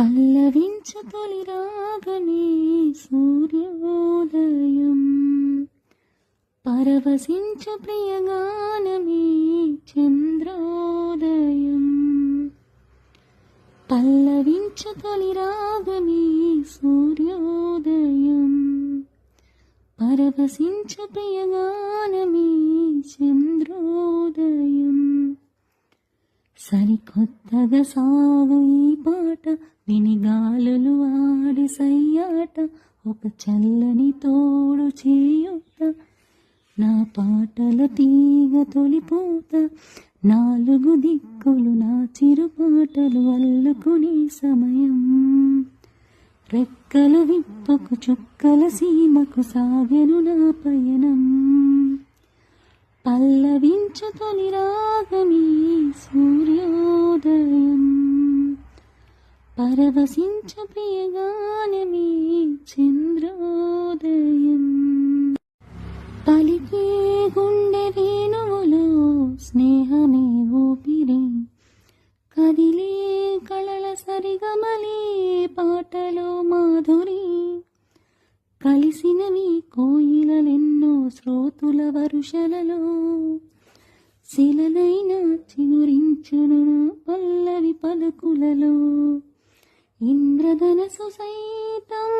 పల్లవించు తొలి రాగమే సూర్యోదయం, పరవశించు ప్రియగానమే చంద్రోదయం. పల్లవించు తొలి రాగమే సూర్యోదయం, పరవశించు ప్రియగానమే చంద్రోదయం. సరికొత్తగా సాగు ఈ పాట, వినిగాలులు ఆడి సయ్యాట, ఒక చల్లని తోడు చేయుట, నా పాటల తీగ తొలిపూత, నాలుగు దిక్కులు నా చిరుపాటలు అల్లుకునే సమయం. రెక్కలు విప్పకు చుక్కల సీమకు సాగెను నా పయనం. పల్లవించు తొలి రాగమే సూర్యోదయం, పరవశించు ప్రియగానమే చంద్రోదయం. పలికే గుండె వేణువులో స్నేహమే ఊపిరి, కదిలే కళల సరిగమలే పాటలో మాధురి. కలిసినవి కోయిలెన్నో శ్రోతుల వరుషలలో, శిలనైనా చిగురించును పల్లవి పలుకులలో. ఇంద్రధనసు సైతం